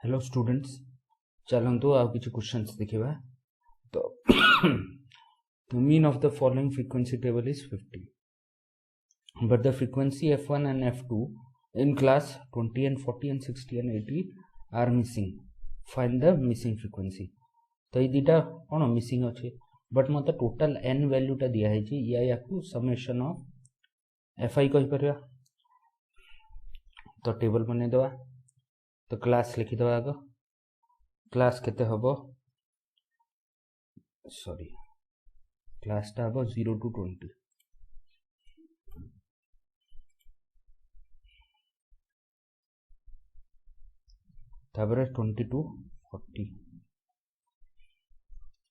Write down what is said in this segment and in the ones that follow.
Hello students, चलतु आ किसी questions देखा। तो the mean of the following frequency table is 50, but the frequency f1 and f2 in class 20 and 40 and 60 and 80 are missing. Find the missing frequency. तो ये दुटा कौन missing अच्छे, but मत टोटल n वैल्यूटा दिखाई या समेसन ऑफ एफ आई कहीपर। तो table बनईदे। तो क्लास लिखिद आग। क्लास केते हबो, सॉरी क्लासटा हबो 0 to 20। तापर 20 to 40,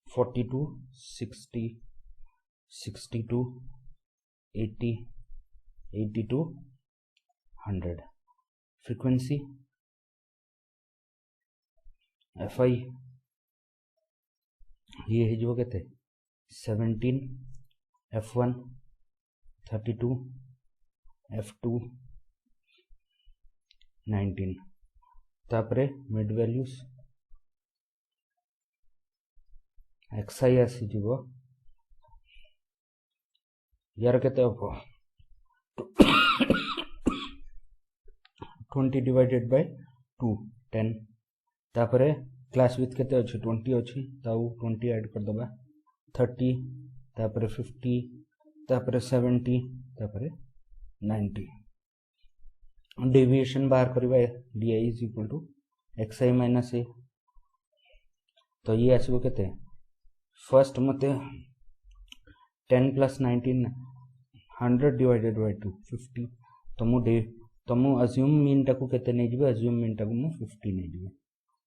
40 to 60, 60 to 80, 80 to 100। Frequency F I ये हो के 17, f1 32, f2 19। तापरे मिड वैल्यूज xi आसीज यार के 20 डिवाइडेड बाय 2 10। तापरे क्लास विथ केते अछि 20 अछि, ताऊ 20 ऐड कर दबा 30, तापरे 50, तापरे 70, तापरे 90। डेविएशन बाहर करबा di is equal to xi minus a। तो ये आसीबो केते, फर्स्ट मते 10 प्लस 19 100 डिवाइडेड बाय 2 50। तो मु अज्यूम मीन टाकू केते नै जिबे, अज्यूम मीन टाकू मु 50 नै जिबे।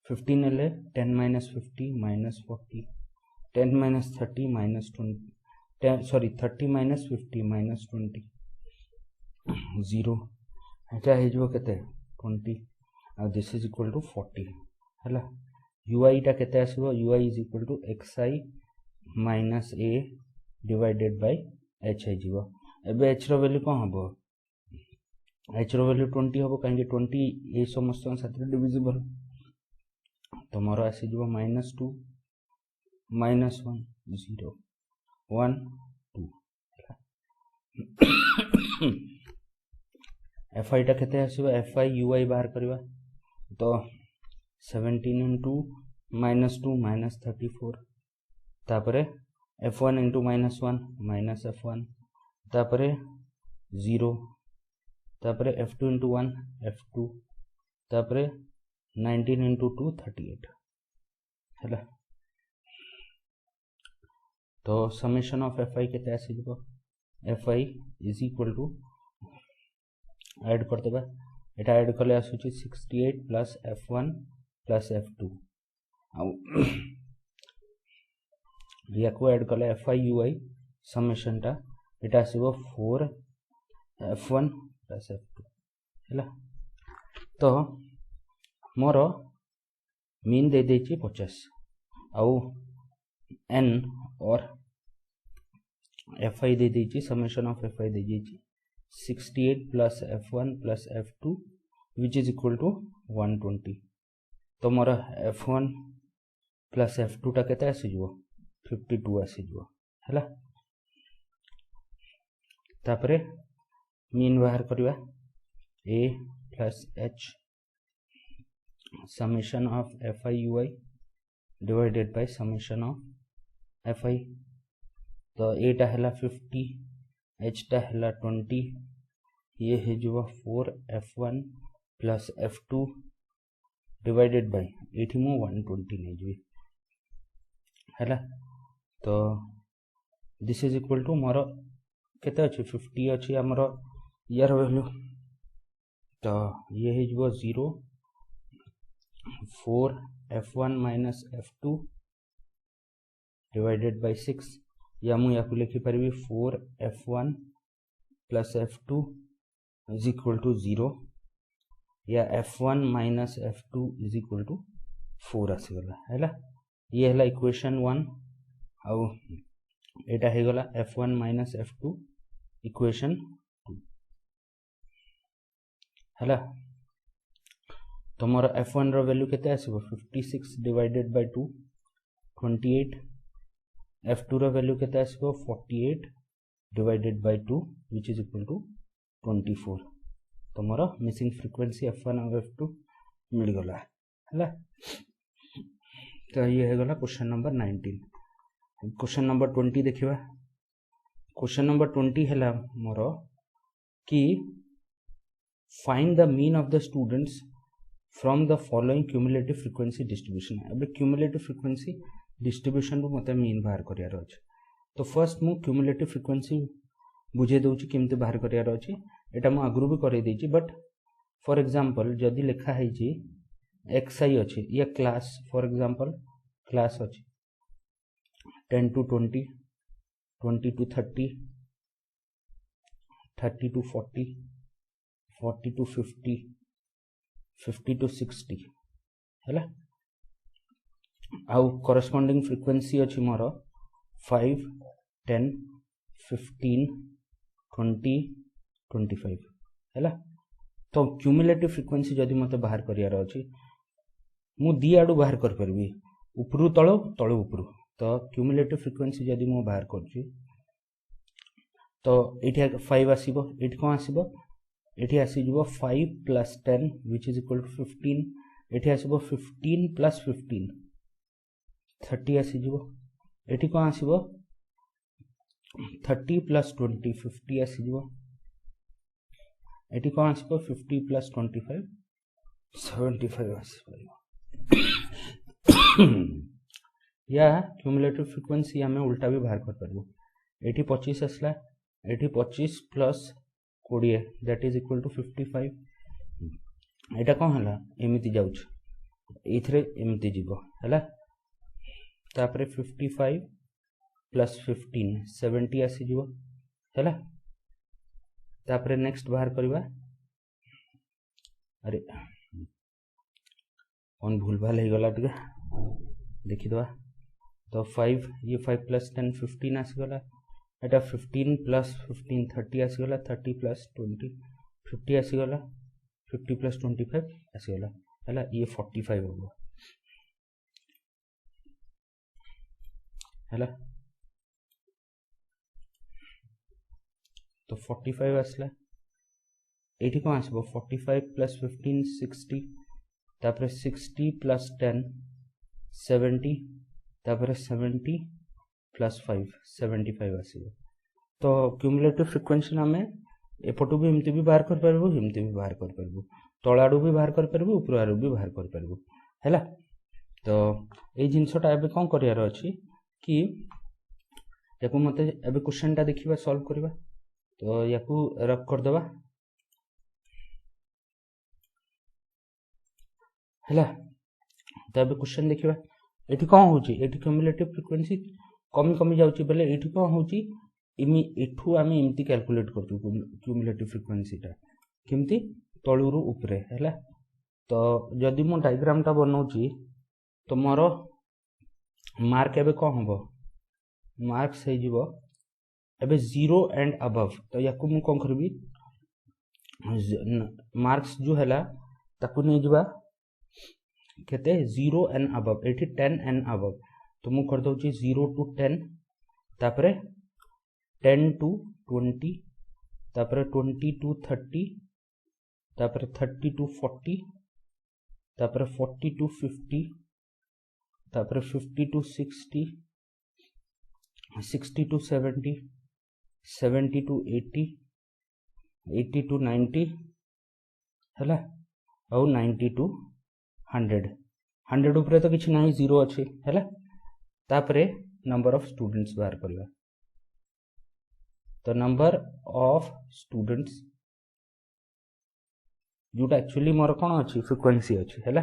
50 नेले 10 minus 50 minus 40, 10 minus 30 minus 20, sorry 30 minus 50 minus 20 0। एटा हे जो केते 20 और दिस इज इक्वल टू 40 हला। ui टा केते आसीबो, ui is equal to xi minus a divided by h जिवो। एबे h रो वैल्यू कोन हबो, h रो वैल्यू 20 हबो काहे 20 ए समस्त साथ डिविजिबल। तो मोर आसी जो -2 -1 0 1 2। एफ आई टा केते आसीबो, एफ आई यू आई बाहर करबा। तो 17 into -2 -34। तापरे f1 into -1 माइनस f1, तापरे 0, तापरे f2 into 1 f2, तापरे 19 into 2 38 है। तो समेशन ऑफ एफ आई केते आसीबो, F I is equal to add कर देबा। एटा ऐड करले आसुची 68 प्लस f1 प्लस f2 आ या को ऐड करले F I you I summation टा एटा आसीबो 4 f1 प्लस f2 हैला। तो मोर मीन दे देछि 50 आउ n और एफ आई दे देछि, समेशन ऑफ एफ आई दे देछि 68 plus f1 plus f2 which is equal to 120। तो मोर f1 प्लस f2 टा केते आसी जबो 52 आसी जबो हैला। तापरे मीन बाहर करबा a plus h summation of F I you I divided by summation of F आई। तो ए टा हैला 50, h टा हैला 20, ये है जो 4 f1 plus f2 divided by एठी मु 120 नै जबी हैला। तो दिस इज इक्वल टू मोर केते अछि 50 अछि हमर यार वैल्यू। तो ये है जो 0 4 f1 minus f2 divided by 6, या मु याकु लिखि परबी 4 f1 plus f2 is equal to 0, या f1 minus f2 is equal to 4 आसी गला हैला। ये हैला इक्वेशन 1 आउ एटा हे गला f1 माइनस f2 इक्वेशन 2 हैला। तो मोर f1 रो वैल्यू केते आसीबो 56 डिवाइडेड बाय 2 28 f2 रो वैल्यू केते आसीबो 48 divided by 2 which is equal to 24 तो मोर मिसिंग फ्रीक्वेंसी f1 और f2 मिल गला हला। तो ये है गला क्वेश्चन नंबर 19। क्वेश्चन नंबर 20 देखिबा। क्वेश्चन नंबर 20 हैला मोर कि find the mean of the students from the following cumulative frequency distribution. अब क्यूमुलेटिव फ्रीक्वेंसी डिस्ट्रीब्यूशन रो मते मीन बाहर करियार अछि। तो फर्स्ट मु क्यूमुलेटिव फ्रीक्वेंसी बुझे दउछि केमते बाहर करियार अछि। एटा मु आगरु भी करे देछि बट फॉर एग्जांपल जदी लिखा है जी xi अछि या क्लास फॉर एग्जांपल क्लास अछि 10 to 20 20 to 30 30 to 40 40 to 50 50 to 60 हैला। आउ करस्पोंडिंग फ्रीक्वेंसी अछि मोर 5 10 15 20 25 हैला। तो क्यूमुलेटिव फ्रीक्वेंसी जदी मते बाहर करियार अछि मु दी आडू बाहर कर परबी उपरु तळो तळो उपरु। तो क्यूमुलेटिव फ्रीक्वेंसी जदी मु बाहर करछि तो एठी 5 आसीबो एठी कोन आसीबो एठी आसी जबो 5 plus 10 which is equal to 15 एठी आसीबो 15 plus 15 30 आसी जबो एठी कोन आसीबो 30 plus 20 50 आसी जबो एठी कोन आसीबो 50 plus 25 75 आसी या क्यूमुलेटिव फ्रीक्वेंसी हमें उल्टा भी बाहर कर परबो। एठी 25 आसला एठी 25 plus 20 that is equal to 55 एटा कोन हला एमिति जाउछ एथरे एमिति जीवो हला। तापरे 55 plus 15 70 आसी जीवो हला। तापरे नेक्स्ट बाहर करबा अरे कौन भूल भाल हो गला टिके देखि दवा। तो 5 ये 5 plus 10 15 आसी गला एटा 15 plus 15 30 आसी गला 30 plus 20 50 आसी गला 50 plus 25 आसी गला हला। ये 45 होबो हला। तो 45 आसला एठी कोन आसीबो 45 plus 15 60 तापरे 60 plus 10 70 तापरे 70 plus 5 75 आसीबो। तो क्यूमुलेटिव फ्रीक्वेंसी नामे एपटू भी एमती भी बाहर कर परबो एमती भी बाहर कर परबो तळाडू भी बाहर कर परबो ऊपर आडू भी बाहर कर परबो हैला। तो ए जिंसटा एबे कोन करियार अछि कि याकू मते एबे क्वेश्चन टा देखिबा सॉल्व करबा। तो याकू रख कर देबा हैला। तो एबे क्वेश्चन देखिबा एठी कोन होची एठी क्यूमुलेटिव फ्रीक्वेंसी कमी कमी जाउची बेले एठी कोन होची इमी एठू आमी एमती कैलकुलेट करतु क्यूमुलेटिव फ्रीक्वेंसी टा केमती तळुरु ऊपरे हैला। तो जदी मो डायग्राम टा बनाउची तो मोर मार्क एबे कोन होबो मार्क से जीवो एबे 0 एंड अबव। तो याकू मु कोन करबी मार्क्स जो हैला ताकू नै जीवा केते 0 एंड अबव एठी 10 एंड अबव। तो मु कर दउची 0 to 10 तापरे 10 to 20 तापरे 20 to 30 तापरे 30 to 40 तापरे 40 to 50 तापरे 50 to 60 60 to 70 70 to 80 80 to 90 हैला और 90 to 100 100 ऊपर तो किछि नाही 0 अछि हैला। तापरे नंबर ऑफ स्टूडेंट्स बाहर करबा। तो नंबर ऑफ स्टूडेंट्स जोटा एक्चुअली मोर कोन अछि फ्रीक्वेंसी अछि हैला।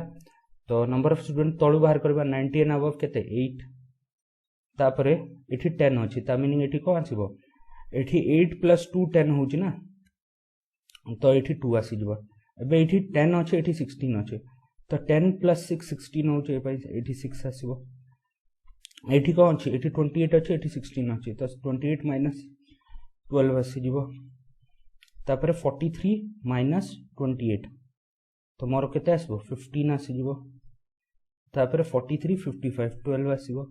तो नंबर ऑफ स्टूडेंट तळु बाहर करबा 90 एंड अबव केते 8 तापरे एठी 10 अछि ता मीनिंग एठी कोन आसीबो एठी 8 plus 2 10 होछि ना तो एठी 2 आसी जबो। एबे एठी 10 अछि एठी 16 अछि तो 10 plus 6 16 होछि एठी 6 आसीबो। एठी कोन अछि एठी 28 अछि एठी 16 अछि तो 28 minus 12 आसी जबो। तापरे 43 minus 28 तो मोर केते आसबो 15 आसीजिवो तापर 43 55 12 आसीबो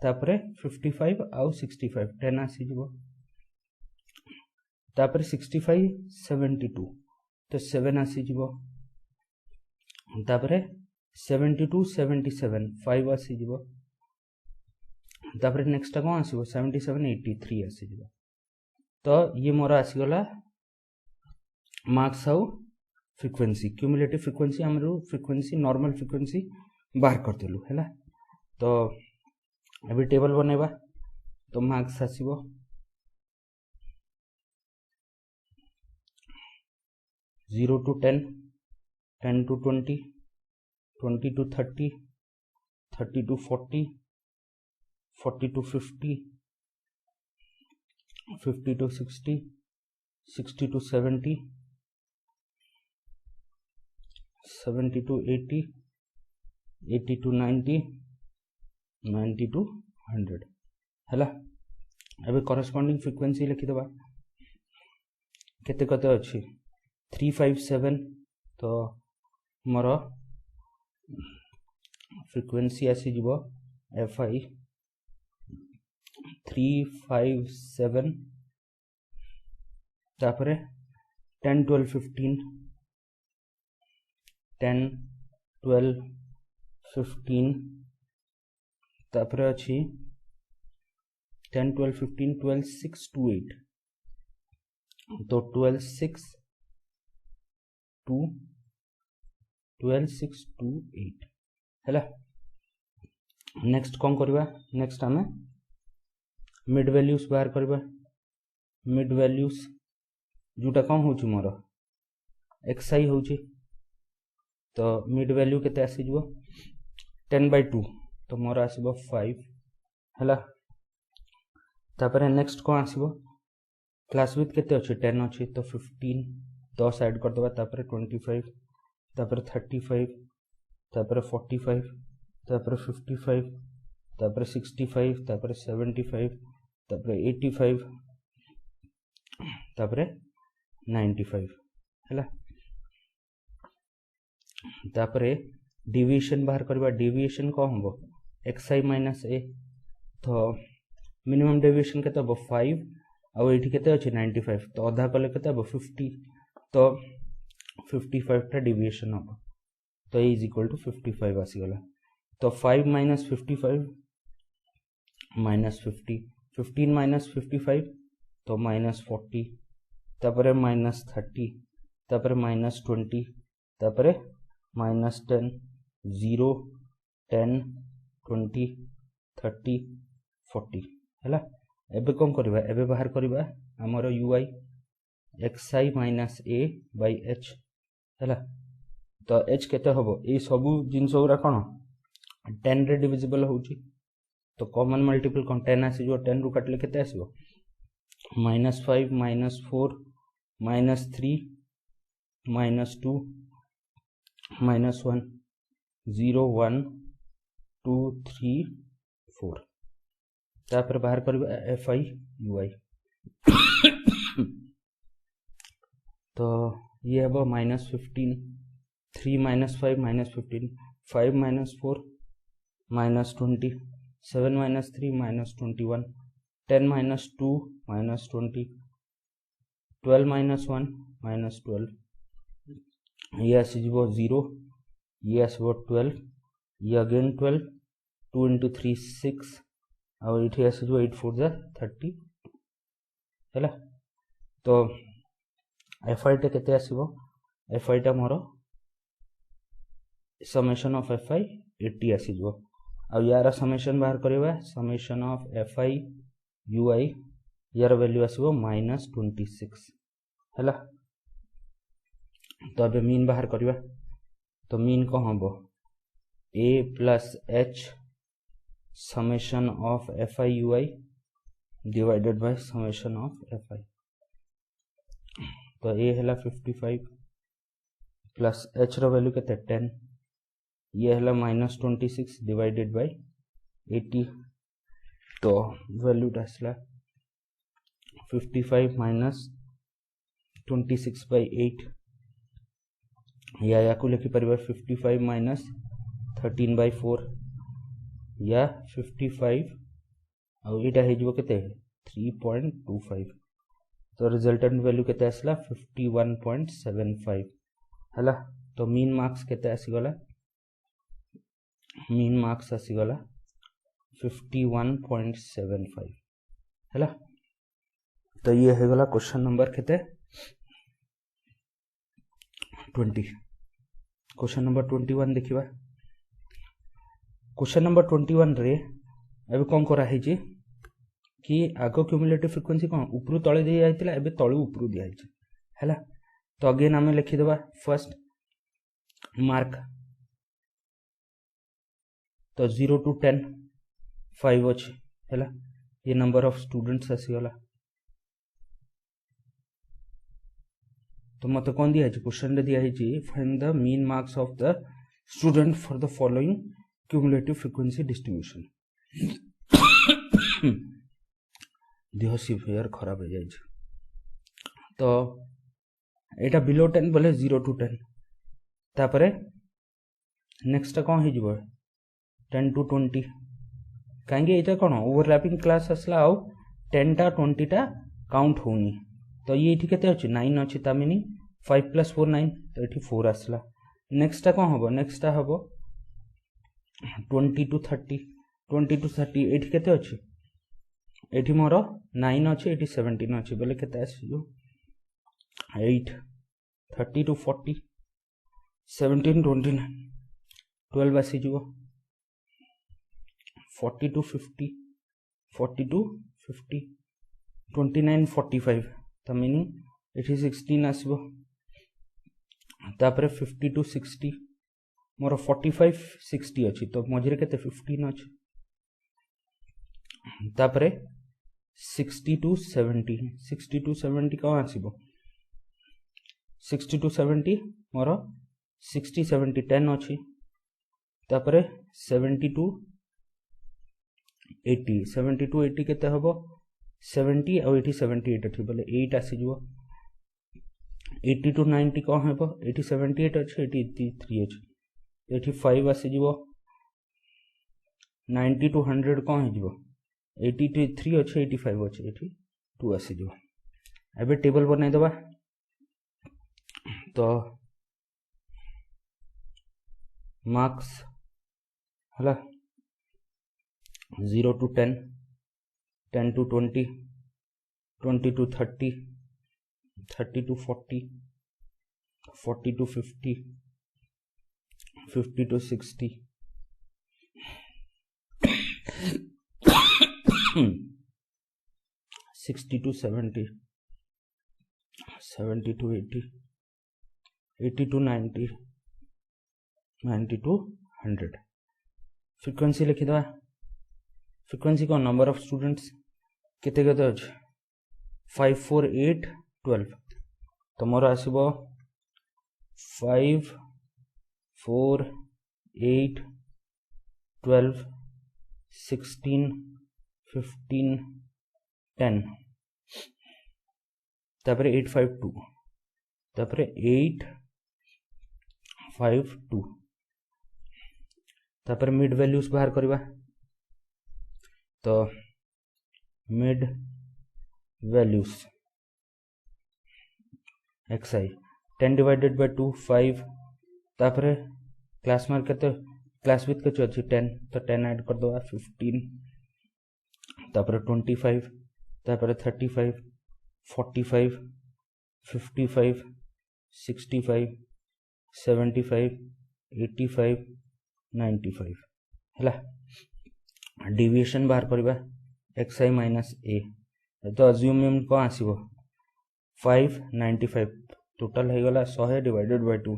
तापर 55 आउ 65 10 आसीजिवो तापर 65 72 तो 7 आसीजिवो तापर 72 77 5 आसीजिवो तापर नेक्स्ट कौन आसीबो 77 83 आसीजिवो तो ये मोर आसीगला मार्क्स आउ फ्रिक्वेंसी क्यूमुलेटिव फ्रिक्वेंसी हमरो फ्रिक्वेंसी नॉर्मल फ्रिक्वेंसी बाहर करतेलु हैला तो अभी टेबल बनेबा तो marks आसीबो 0 to 10 10 to 20 20 to 30 30 to 40 40 to 50 50 to 60 60 to 70 70 to 80 80 to 90 90 to 100 हैला अबे कॉरेस्पॉन्डिंग फ्रीक्वेंसी लिखि दबा केते कते अछि 357 तो मोर फ्रीक्वेंसी आसी जिवो fi 357 तापरे 10 12 15 10 12 15 तापरे अछि 10 12 15 12 6 to 8 तो 12 6 to 12 6 to 8 हैला नेक्स्ट कौन करबा नेक्स्ट हमें मिड वैल्यूज बाहर करबा मिड वैल्यूज जोटा कौन होची मोर xi होची तो मिड वैल्यू केते आसी जबो 10/2 तो मोर आसीबो 5 हैला तापर नेक्स्ट कौन आसीबो क्लास विथ केते अछि 10 अछि तो 15 10 ऐड कर दबा तापर 25 तापर 35 तापर 45 तापर 55 तापर 65 तापर 75 तापर 85 तापर 95 हैला तापर डेविएशन बाहर करबा डेविएशन को हमबो xi - a तो मिनिमम डेविएशन केते हो 5 आ एठी केते अछि 95 तो आधा कले केते हो 50 तो 55 टा डेविएशन हो तो a = 55 आसी गला तो 5 - 55 - 50 15 - 55 तो -40 तापर -30 तापर -20 तापर -10 0 10 20 30 40 हैला एबे कोन करबा एबे बाहर करबा हमर ui xi - a/h हैला तो h केते होबो ए सब जिंस ओरा कोन 10 रे डिविजिबल होची तो कॉमन मल्टीपल कोन 10 आसी जो 10 रु काटले केते आसीबो -5 -4 -3 -2 -1 0 1 2 3 4 तापर बाहर करबा fi ui तो ये अब -15 3 - 5 - 15 5 - 4 -20 7 - 3 -21 10 - 2 -20 12 - 1 -12 ये आसीजिवो 0 ये आसीबो 12 ये अगेन 12 2 × 3 6 और इठी आसीजिवो 8 4 जा 30 हैला तो fi टा केते आसीबो fi टा मोर समेशन ऑफ fi 80 आसीजिवो आ यार समेशन बाहर करबा समेशन ऑफ fi ui यार वैल्यू आसीबो -26 हैला तो अब मीन बाहर करबा तो मीन को हमबो a + h summation of fi ui divided by summation of fi तो a हैला 55 प्लस h रो वैल्यू केते 10 ये हैला -26 डिवाइडेड बाय 80 तो वैल्यू आसला 55 - 26/8 या को लिखिपर 55 माइनस 13/4 या 55 आउ यहाँ हो 3.25 तो रिजल्टेंट वैल्यू केते आसला 51.75 हला। तो मीन मार्क्स केते आसीगला मीन मार्क्स आसीगला 51.75 हला। तो ये है गला क्वेश्चन नंबर केते 20। क्वेश्चन नंबर 21 देखिबा। क्वेश्चन नंबर 21 रे एबे कोन करा है जी कि आगो क्यूमुलेटिव फ्रीक्वेंसी कोन ऊपर तळे दे जायतिला एबे तळे ऊपर दिया है हैला। तो अगेन आमे लिखि देबा फर्स्ट मार्क तो 0 to 10 5 अछि हैला। ये नंबर ऑफ स्टूडेंट्स आसीगला। तो मत कोन दिया है क्वेश्चन रे दिया है find the mean marks of the student for the following cumulative frequency distribution. देह सिवियर खराब हो जाए तो एटा बिलो 10 बोले 0 to 10 तापरे नेक्स्ट कौन हो 10 to 20 कहीं ये कौन ओवरलैपिंग क्लास आसला आउ 10 टा 20 टा काउंट होनी। तो ये केते अछि 9 अछि ता मीनिंग 5 + 4 9 तो ये 4 आसला। नेक्स्ट कौन हम नेक्स्ट हम 20 to 30 20 to 30 ये केते अछि एठी मोर 9 अछि एठी 17 अछि बोले केते आसीयो 8 30 to 40 17 29 12 आसी जीवो 40 to 50 40 to 50 29 45 तो मीनिंग एठी 16 आसीबो। तापरे 50 to 60 मोर 45 60 अछि तो मझिरे केते 15 अछि। तापरे 60 to 70 60 to 70 कौन आसीबो 60 to 70 मोर 60 70 10 अछि। तापरे 70 to 80 70 to 80 केते हबो 70 और 80 78 अछि बोले 8 आसी जीवो। 80 to 90 कौन हबो 80 78 अछि 83 अछि 85 आसी जीवो। 90 to 100 कौन हो 83 अच्छे 85 अच्छे 82 आसी जीवो। एबे टेबल बनाई दबा तो मार्क्स हला 0 to 10 10 to 20 20 to 30 30 to 40 40 to 50 50 to 60 60 to 70 70 to 80 80 to 90 90 to 100। Frequency लिखि दवा। फ्रीक्वेंसी को नंबर ऑफ स्टूडेंट्स केते केते अछि 5 4 8 12 तो मोर आसीबो 5 4 8 12 16 15 10 तापरे 8 5 2 तापरे 8 5 2 तापरे मिड वैल्यूज बाहर करबा तो mid values xi 10 divided by 2 5 तापरे क्लास मार्क केते क्लास विथ के अछि 10 तो 10 ऐड कर दो 15 तापरे 25 तापरे 35 45 55 65 75 85 95 हैला। डेविएशन बाहर करबा xi माइनस a तो अज्यूम को आसीबो 595 टोटल है गला 100 डिवाइडेड बाय 2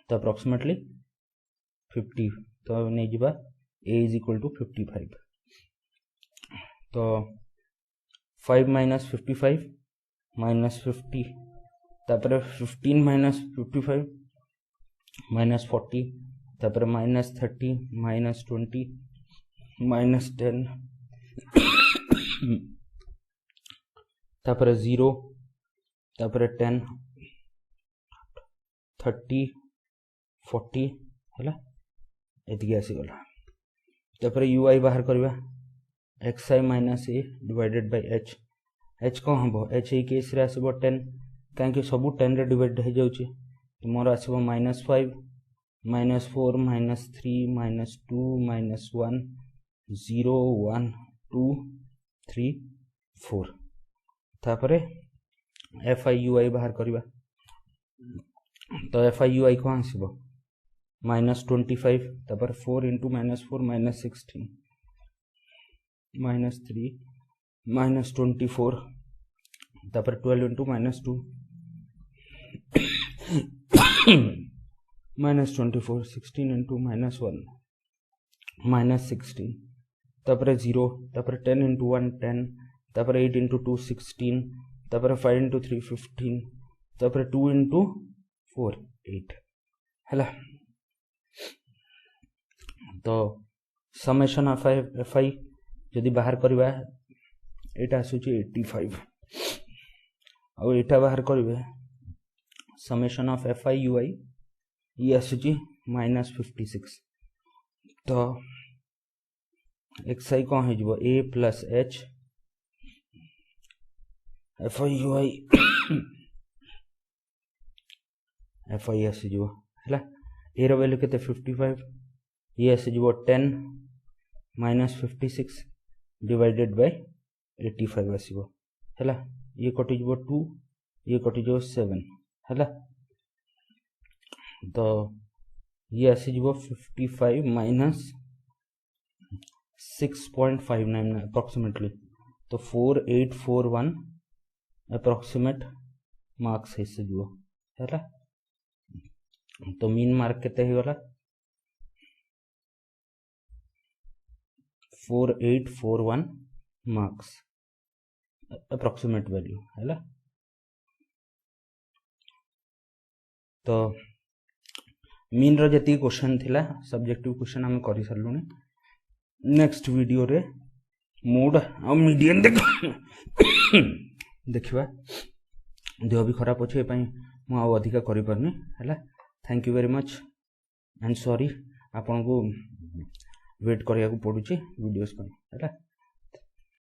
तो अप्रोक्सीमेटली 50 तो नहीं जीवा a इज इक्वल टू 55 तो 5 माइनस 55 माइनस 50 तापर 15 माइनस 55 माइनस 40 तापर माइनस 30 माइनस 20 माइनस 10 तापर 0 तापर 10 30 40 है एति आसीगला तापर ui बाहर करवा xi minus a divided by h h कौन हम h ए केस रे आसीबो 10 कहीं सब 10 रे डिवाइड हो जाउची तो मोर आसीबो -5 -4 -3 -2 -1 0 1 2 3 4 तापर FIUI बाहर करवा तो FIUI कौन आसीबो -25 तापर 4 × -4 -16 -3 -24 तापर 12 × -2 -24 16 × -1 -16 तापर 0 तापर 10 × 1 10 तापर 8 × 2 16 तापर 5 × 3 15 तापर 2 × 4 8 हैला तो समेशन ऑफ FI जदि बाहर करवा एटा आसुची 85 और एटा बाहर करबे समेशन ऑफ FIUI ये आसुची -56 तो xi कौन हो जिवो a + h FIUI FI आसी जिवो हैला a रो वैल्यू केते 55 ये आसी जिवो 10 -56 डिवाइडेड बाय 85 आसीबो हैला ये कटि जिवो 2 ये कटि जिवो 7 हैला तो ये आसी जिवो 55 -6.59 अप्रोक्सीमेटली तो 4841 अप्रोक्सीमेट मार्क्स है से जिवो हैला तो मीन मार्क केते ही वाला 4841 मार्क्स अप्रोक्सीमेट वैल्यू हैला तो मीन रो जति क्वेश्चन थिला सब्जेक्टिव क्वेश्चन हम करि सरलुनी नेक्स्ट वीडियो रे मोड आ मीडियन देखिबा देह भी खराब अछि पई मु आ अधिका करि परनी हैला thank you very much and sorry आपन को वेट करिया को पडुची वीडियोस पर हैला।